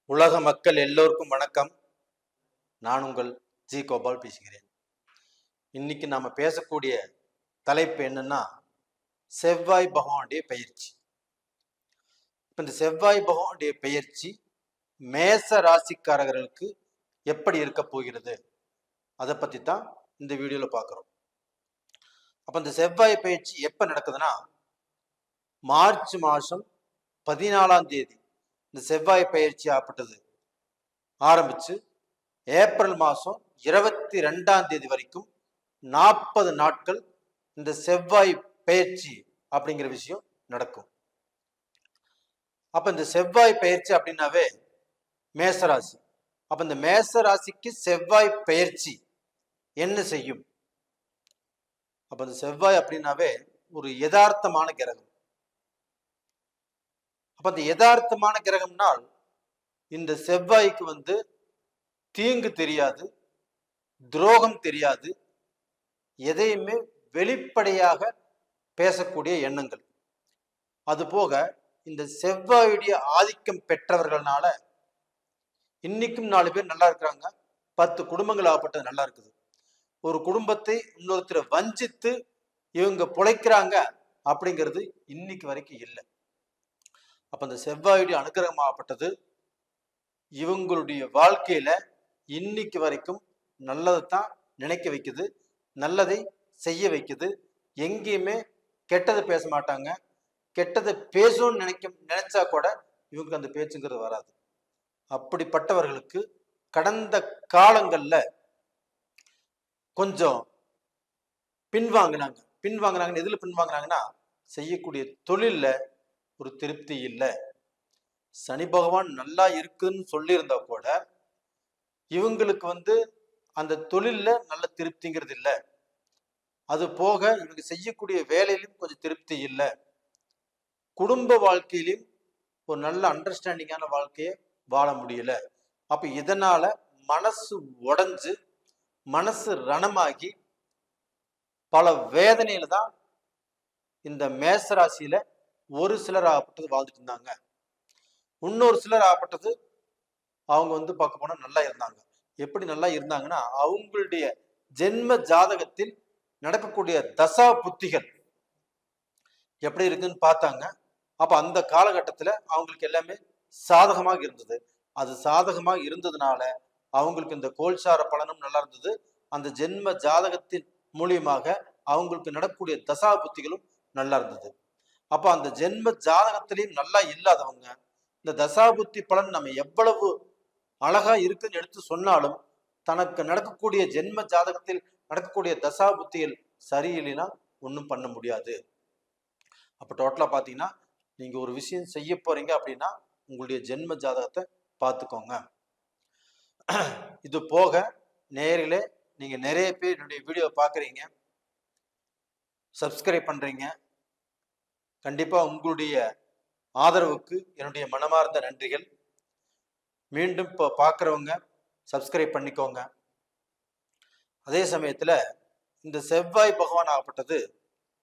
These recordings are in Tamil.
உலக மக்கள் எல்லோருக்கும் வணக்கம். நான் உங்கள் ஜி கோபால் பேசுகிறேன். இன்னைக்கு நாம பேசக்கூடிய தலைப்பு என்னன்னா, செவ்வாய் பகவானுடைய பயிற்சி. இந்த செவ்வாய் பகவானுடைய பயிற்சி மேச ராசிக்காரர்களுக்கு எப்படி இருக்க போகிறது, அதை பத்தி தான் இந்த வீடியோல பார்க்கிறோம். அப்ப இந்த செவ்வாய் பயிற்சி எப்ப நடக்குதுன்னா, மார்ச் மாசம் 14ஆம் தேதி இந்த செவ்வாய் பயிற்சி ஆரம்பிச்சு ஏப்ரல் மாசம் 22ஆம் தேதி வரைக்கும் 40 நாட்கள் இந்த செவ்வாய் பயிற்சி அப்படிங்கிற விஷயம் நடக்கும். அப்ப இந்த செவ்வாய் பயிற்சி அப்படின்னாவே மேசராசி. அப்ப இந்த மேசராசிக்கு செவ்வாய் பயிற்சி என்ன செய்யும்? அப்ப இந்த செவ்வாய் அப்படின்னாவே ஒரு யதார்த்தமான கிரகம். அப்ப இந்த யதார்த்தமான கிரகம்னால் இந்த செவ்வாய்க்கு தீங்கு தெரியாது, துரோகம் தெரியாது, எதையுமே வெளிப்படையாக பேசக்கூடிய எண்ணங்கள். அது போக இந்த செவ்வாயுடைய ஆதிக்கம் பெற்றவர்களால இன்னைக்கும் 4 பேர் நல்லா இருக்கிறாங்க, 10 குடும்பங்கள் ஆகப்பட்டது நல்லா இருக்குது. ஒரு குடும்பத்தை இன்னொருத்தரை வஞ்சித்து இவங்க பிழைக்கிறாங்க அப்படிங்கிறது இன்னைக்கு வரைக்கும் இல்லை. அப்ப இந்த செவ்வாயுடைய அனுகிரகமாகப்பட்டது இவங்களுடைய வாழ்க்கையில இன்னைக்கு வரைக்கும் நல்லதைத்தான் நினைக்க வைக்குது, நல்லதை செய்ய வைக்குது. எங்கேயுமே கெட்டதை பேச மாட்டாங்க. கெட்டதை பேசணும்னு நினைச்சா கூட இவங்களுக்கு அந்த பேச்சுங்கிறது வராது. அப்படிப்பட்டவர்களுக்கு கடந்த காலங்கள்ல கொஞ்சம் பின்வாங்கினாங்கன்னு எதுல பின்வாங்கினாங்கன்னா, செய்யக்கூடிய தொழில்ல ஒரு திருப்தி இல்லை. சனி பகவான் நல்லா இருக்குன்னு சொல்லியிருந்தா கூட இவங்களுக்கு அந்த தொழில்ல நல்ல திருப்திங்கிறது இல்லை. அது போக இவங்க செய்யக்கூடிய வேலையிலும் கொஞ்சம் திருப்தி இல்லை. குடும்ப வாழ்க்கையிலும் ஒரு நல்ல அண்டர்ஸ்டாண்டிங்கான வாழ்க்கையை வாழ முடியல. அப்ப இதனால மனசு உடைஞ்சு மனசு ரணமாகி பல வேதனையில தான் இந்த மேசராசியில ஒரு சிலர் ஆகப்பட்டது வாழ்ந்துட்டு இருந்தாங்க. இன்னொரு சிலர் ஆகப்பட்டது அவங்க பார்க்க போனா நல்லா இருந்தாங்க. எப்படி நல்லா இருந்தாங்கன்னா, அவங்களுடைய ஜென்ம ஜாதகத்தில் நடக்கக்கூடிய தசா புத்திகள் எப்படி இருக்குன்னு பார்த்தாங்க. அப்ப அந்த காலகட்டத்துல அவங்களுக்கு எல்லாமே சாதகமாக இருந்தது. அது சாதகமாக இருந்ததுனால அவங்களுக்கு இந்த கோல்சார பலனும் நல்லா இருந்தது. அந்த ஜென்ம ஜாதகத்தின் மூலியமாக அவங்களுக்கு நடக்கக்கூடிய தசா புத்திகளும் நல்லா இருந்தது. அப்ப அந்த ஜென்ம ஜாதகத்திலையும் நல்லா இல்லாதவங்க இந்த தசாபுத்தி பலன் நம்ம எவ்வளவு அழகா இருக்குன்னு எடுத்து சொன்னாலும் தனக்கு நடக்கக்கூடிய ஜென்ம ஜாதகத்தில் நடக்கக்கூடிய தசாபுத்திகள் சரியில்லைன்னா ஒன்றும் பண்ண முடியாது. அப்ப டோட்டலா பாத்தீங்கன்னா, நீங்க ஒரு விஷயம் செய்ய போறீங்க அப்படின்னா உங்களுடைய ஜென்ம ஜாதகத்தை பார்த்துக்கோங்க. இது போக நேரிலே நீங்க நிறைய பேர் என்னுடைய வீடியோ பார்க்குறீங்க, சப்ஸ்கிரைப் பண்றீங்க. கண்டிப்பா உங்களுடைய ஆதரவுக்கு என்னுடைய மனமார்ந்த நன்றிகள். மீண்டும் இப்போ பார்க்குறவங்க சப்ஸ்கிரைப் பண்ணிக்கோங்க. அதே சமயத்துல இந்த செவ்வாய் பகவான் ஆகப்பட்டது,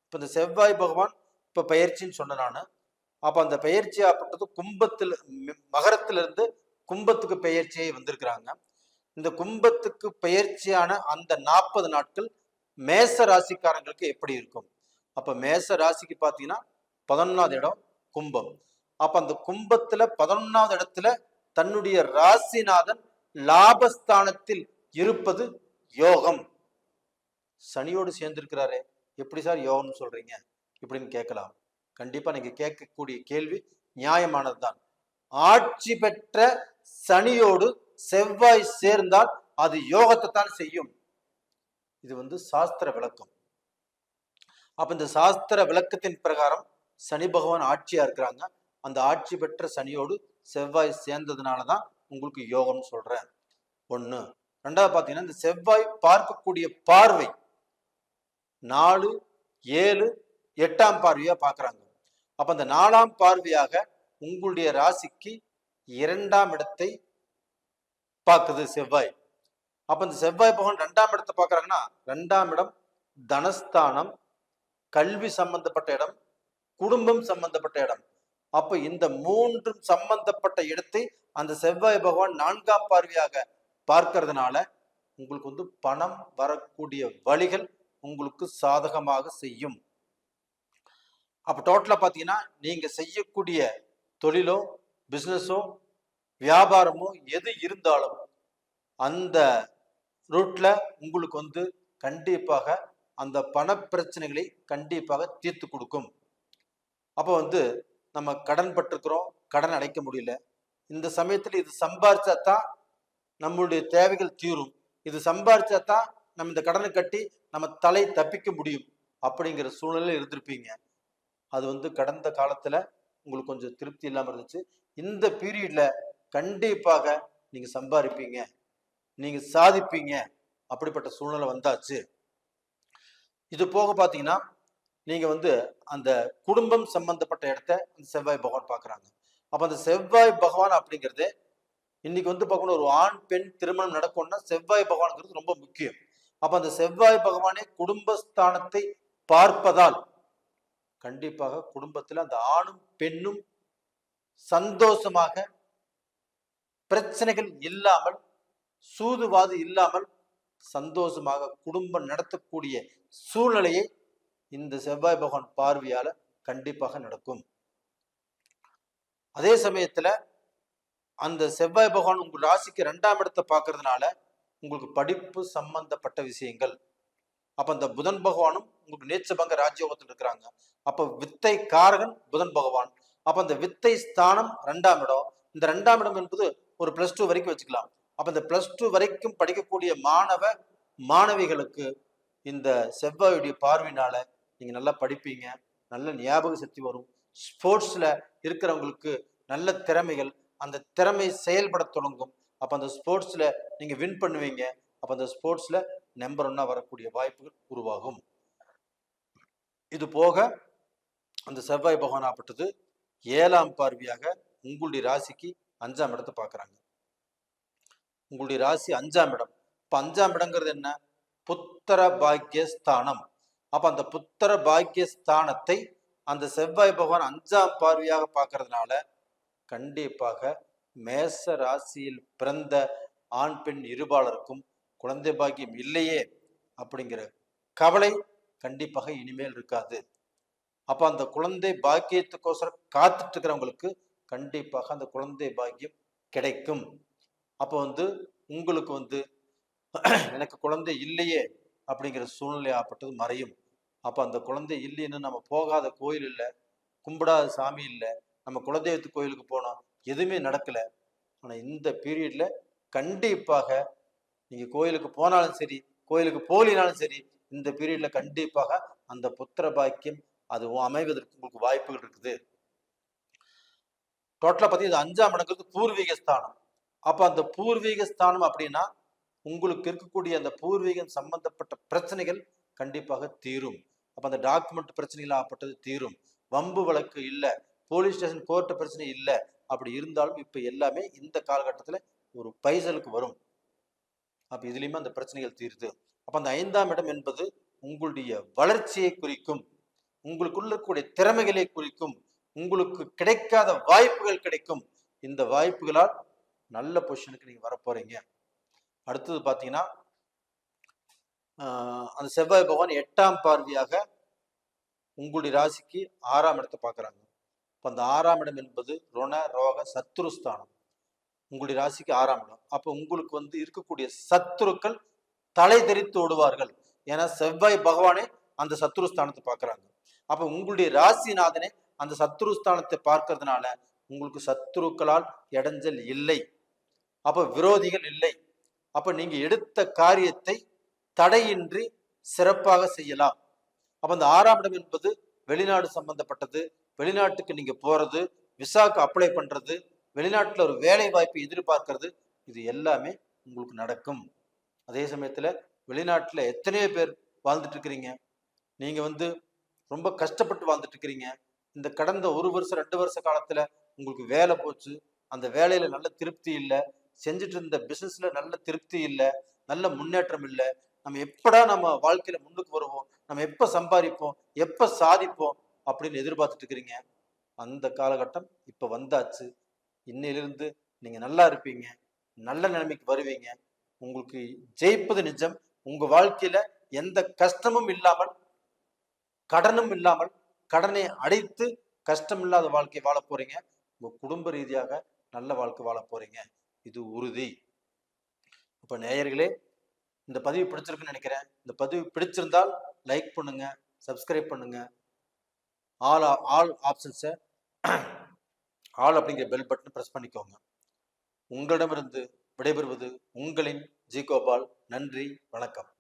இப்போ இந்த செவ்வாய் பகவான் இப்போ பயிற்சின்னு சொன்ன நான். அப்போ அந்த பயிற்சி ஆகப்பட்டது மகரத்திலிருந்து கும்பத்துக்கு பயிற்சியை வந்திருக்கிறாங்க. இந்த கும்பத்துக்கு பயிற்சியான அந்த 40 நாட்கள் மேச ராசிக்காரங்களுக்கு எப்படி இருக்கும்? அப்ப மேச ராசிக்கு பார்த்தீங்கன்னா 11வது இடம் கும்பம். அப்ப அந்த கும்பத்துல 11வது இடத்துல தன்னுடைய ராசிநாதன் லாபஸ்தானத்தில் இருப்பது யோகம். சனியோடு சேர்ந்திருக்கிறாரே, எப்படி சார் யோகம்னு சொல்றீங்க இப்படின்னு கேட்கலாம். கண்டிப்பா நீங்க கேட்கக்கூடிய கேள்வி நியாயமானதுதான். ஆட்சி பெற்ற சனியோடு செவ்வாய் சேர்ந்தால் அது யோகத்தை தான் செய்யும். இது சாஸ்திர விளக்கம். அப்ப இந்த சாஸ்திர விளக்கத்தின் பிரகாரம் சனி பகவான் ஆட்சியா இருக்கிறாங்க. அந்த ஆட்சி பெற்ற சனியோடு செவ்வாய் சேர்ந்ததுனாலதான் உங்களுக்கு யோகம்னு சொல்றேன். ஒண்ணு. ரெண்டாவது பாத்தீங்கன்னா, இந்த செவ்வாய் பார்க்கக்கூடிய பார்வை 4, 7, 8ஆம் பார்வையா பாக்குறாங்க. அப்ப அந்த 4ஆம் பார்வையாக உங்களுடைய ராசிக்கு 2ஆம் இடத்தை பார்க்குது செவ்வாய். அப்ப இந்த செவ்வாய் பகவான் 2ஆம் இடத்தை பாக்குறாங்கன்னா, 2ஆம் இடம் தனஸ்தானம், கல்வி சம்பந்தப்பட்ட இடம், குடும்பம் சம்பந்தப்பட்ட இடம். அப்ப இந்த மூன்றும் சம்பந்தப்பட்ட இடத்தை அந்த செவ்வாய் பகவான் 4ஆம் பார்வையாக பார்க்கறதுனால உங்களுக்கு வந்து பணம் வரக்கூடிய வழிகள் உங்களுக்கு சாதகமாக செய்யும். அப்ப டோட்டலா பாத்தீங்கன்னா நீங்க செய்யக்கூடிய தொழிலோ பிசினஸோ வியாபாரமோ எது இருந்தாலும் அந்த ரூட்ல உங்களுக்கு வந்து கண்டிப்பாக அந்த பண பிரச்சனைகளை கண்டிப்பாக தீர்த்து கொடுக்கும். அப்போ வந்து நம்ம கடன் பட்டிருக்கிறோம், கடன் அடைக்க முடியல, இந்த சமயத்தில் இது சம்பாரிச்சாதான் நம்மளுடைய தேவைகள் தீரும், இது சம்பாரிச்சாதான் நம்ம இந்த கடனை கட்டி நம்ம தலை தப்பிக்க முடியும் அப்படிங்கிற சூழ்நிலையில் இருந்திருப்பீங்க. அது வந்து கடந்த காலத்துல உங்களுக்கு கொஞ்சம் திருப்தி இல்லாம இருந்துச்சு. இந்த பீரியட்ல கண்டிப்பாக நீங்க சம்பாதிப்பீங்க, நீங்க சாதிப்பீங்க, அப்படிப்பட்ட சூழ்நிலை வந்தாச்சு. இது போக பாத்தீங்கன்னா நீங்க வந்து அந்த குடும்பம் சம்பந்தப்பட்ட இடத்த அந்த செவ்வாய் பகவான் பாக்குறாங்க. அப்ப அந்த செவ்வாய் பகவான் அப்படிங்கிறது இன்னைக்கு வந்து பார்க்கணும், ஒரு ஆண் பெண் திருமணம் நடக்கும்னா செவ்வாய் பகவான்ங்கிறது ரொம்ப முக்கியம். அப்ப அந்த செவ்வாய் பகவானே குடும்பஸ்தானத்தை பார்ப்பதால் கண்டிப்பாக குடும்பத்துல அந்த ஆணும் பெண்ணும் சந்தோஷமாக, பிரச்சனைகள் இல்லாமல், சூதுவாது இல்லாமல் சந்தோஷமாக குடும்பம் நடத்தக்கூடிய சூழ்நிலையை இந்த செவ்வாய் பகவான் பார்வையால கண்டிப்பாக நடக்கும். அதே சமயத்துல அந்த செவ்வாய் பகவான் உங்க ராசிக்கு 2ஆம் இடத்தை பார்க்கறதுனால உங்களுக்கு படிப்பு சம்பந்தப்பட்ட விஷயங்கள். அப்ப அந்த புதன் பகவானும் உங்களுக்கு நீச்சபங்க ராஜயோகத்தில் இருக்கிறாங்க. அப்ப வித்தை காரகன் புதன் பகவான். அப்ப அந்த வித்தை ஸ்தானம் 2ஆம் இடம். இந்த 2ஆம் இடம் என்பது ஒரு +2 வரைக்கும் வச்சுக்கலாம். அப்ப இந்த +2 வரைக்கும் படிக்கக்கூடிய மாணவ மாணவிகளுக்கு இந்த செவ்வாயுடைய பார்வையினால நீங்க நல்லா படிப்பீங்க, நல்ல ஞாபக சக்தி வரும். ஸ்போர்ட்ஸ்ல இருக்கிறவங்களுக்கு நல்ல திறமைகள், அந்த திறமை செயல்பட தொடங்கும். அப்ப அந்த ஸ்போர்ட்ஸ்ல நீங்க வின் பண்ணுவீங்க. அப்ப அந்த ஸ்போர்ட்ஸ்ல நம்பர் 1 வரக்கூடிய வாய்ப்புகள் உருவாகும். இது போக அந்த செவ்வாய் பகவான் ஆப்பட்டது 7ஆம் பார்வையாக உங்களுடைய ராசிக்கு 5ஆம் இடத்தை பார்க்கறாங்க. உங்களுடைய ராசி 5ஆம் இடம். இப்ப 5ஆம் இடங்கிறது என்ன? புத்திர பாக்கிய ஸ்தானம். அப்ப அந்த புத்திர பாக்கிய ஸ்தானத்தை அந்த செவ்வாய் பகவான் 5ஆம் பார்வையாக பார்க்கறதுனால கண்டிப்பாக மேச ராசியில் பிறந்த ஆண் பெண் இருபாலருக்கும் குழந்தை பாக்கியம் இல்லையே அப்படிங்கிற கவலை கண்டிப்பாக இனிமேல் இருக்காது. அப்ப அந்த குழந்தை பாக்கியத்துக்கோசரம் காத்துட்டு இருக்கிறவங்களுக்கு கண்டிப்பாக அந்த குழந்தை பாக்கியம் கிடைக்கும். அப்ப வந்து உங்களுக்கு வந்து எனக்கு குழந்தை இல்லையே அப்படிங்கிற சூழ்நிலை ஆப்பட்டது மறையும். அப்ப அந்த குழந்தை இல்லைன்னு நம்ம போகாத கோயில் இல்லை, கும்பிடாத சாமி இல்லை, நம்ம குலதெய்வத்து கோயிலுக்கு போனோம், எதுவுமே நடக்கல. ஆனா இந்த பீரியட்ல கண்டிப்பாக நீங்க கோயிலுக்கு போனாலும் சரி, கோயிலுக்கு போலினாலும் சரி, இந்த பீரியட்ல கண்டிப்பாக அந்த புத்திர பாக்கியம் அது அமைவதற்கு உங்களுக்கு வாய்ப்புகள் இருக்குது. டோட்டலா பார்த்தீங்கன்னா 5ஆம் இடங்கிறது பூர்வீக ஸ்தானம். அப்ப அந்த பூர்வீக ஸ்தானம் அப்படின்னா உங்களுக்கு இருக்கக்கூடிய அந்த பூர்வீகம் சம்பந்தப்பட்ட பிரச்சனைகள் கண்டிப்பாக தீரும். அப்ப அந்த டாக்குமெண்ட் பிரச்சனைகள் ஆப்பட்டது தீரும். வம்பு வழக்கு இல்லை, போலீஸ் ஸ்டேஷன் கோர்ட் பிரச்சனை இல்லை, அப்படி இருந்தாலும் இப்ப எல்லாமே இந்த காலகட்டத்துல ஒரு பைசலுக்கு வரும். அப்ப இதுலயுமே அந்த பிரச்சனைகள் தீருது. அப்ப அந்த 5ஆம் இடம் என்பது உங்களுடைய வளர்ச்சியை குறிக்கும், உங்களுக்குள்ள இருக்கக்கூடிய திறமைகளை குறிக்கும், உங்களுக்கு கிடைக்காத வாய்ப்புகள் கிடைக்கும். இந்த வாய்ப்புகளால் நல்ல பொசிஷனுக்கு நீங்க வரப்போறீங்க. அடுத்தது பாத்தீங்கன்னா அந்த செவ்வாய் பகவான் 8ஆம் பார்வையாக உங்களுடைய ராசிக்கு 6ஆம் இடத்தை பார்க்கறாங்க. இப்ப அந்த 6ஆம் இடம் என்பது ருண ரோக சத்துருஸ்தானம். உங்களுடைய ராசிக்கு 6ஆம் இடம். அப்ப உங்களுக்கு வந்து இருக்கக்கூடிய சத்துருக்கள் தலை தெரித்து ஓடுவார்கள். ஏன்னா செவ்வாய் பகவானே அந்த சத்துருஸ்தானத்தை பார்க்கறாங்க. அப்ப உங்களுடைய ராசிநாதனே அந்த சத்துருஸ்தானத்தை பார்க்கறதுனால உங்களுக்கு சத்துருக்களால் இடைஞ்சல் இல்லை, அப்ப விரோதிகள் இல்லை. அப்ப நீங்க எடுத்த காரியத்தை தடையின்றி சிறப்பாக செய்யலாம். அப்ப அந்த 6ஆம் இடம் என்பது வெளிநாடு சம்பந்தப்பட்டது. வெளிநாட்டுக்கு நீங்க போறது, விசாக்கு அப்ளை பண்றது, வெளிநாட்டுல ஒரு வேலை வாய்ப்பு எதிர்பார்க்கறது, இது எல்லாமே உங்களுக்கு நடக்கும். அதே சமயத்துல வெளிநாட்டுல எத்தனையோ பேர் வாழ்ந்துட்டு இருக்கிறீங்க, நீங்க வந்து ரொம்ப கஷ்டப்பட்டு வாழ்ந்துட்டு இருக்கிறீங்க. இந்த கடந்த 1 வருஷம் 2 வருஷ காலத்துல உங்களுக்கு வேலை போச்சு, அந்த வேலையில நல்ல திருப்தி இல்லை, செஞ்சுட்டு இருந்த பிசினஸ்ல நல்ல திருப்தி இல்லை, நல்ல முன்னேற்றம் இல்லை. நம்ம எப்படா நம்ம வாழ்க்கையில முன்னுக்கு வருவோம், நம்ம எப்ப சம்பாதிப்போம், எப்ப சாதிப்போம் அப்படின்னு எதிர்பார்த்துட்டு இருக்கிறீங்க. அந்த காலகட்டம் இப்போ வந்தாச்சு. இன்னையிலிருந்து நீங்க நல்லா இருப்பீங்க, நல்ல நிலைமைக்கு வருவீங்க. உங்களுக்கு ஜெயிப்பது நிஜம். உங்க வாழ்க்கையில எந்த கஷ்டமும் இல்லாமல், கடனும் இல்லாமல், கடனை அடைத்து கஷ்டம் இல்லாத வாழ்க்கை வாழ போறீங்க. உங்க குடும்ப ரீதியாக நல்ல வாழ்க்கை வாழ போறீங்க. இது உறுதி. இப்ப நேயர்களே, இந்த பதிவு பிடிச்சிருக்குன்னு நினைக்கிறேன். இந்த பதிவு பிடிச்சிருந்தால் லைக் பண்ணுங்க, சப்ஸ்கிரைப் பண்ணுங்க. ஆல் ஆல் ஆப்ஷன்ஸை ஆல் அப்படிங்கிற பெல் பட்டன் பிரஸ் பண்ணிக்கோங்க. உங்களிடமிருந்து விடைபெறுவது உங்களின் ஜி கோபால். நன்றி, வணக்கம்.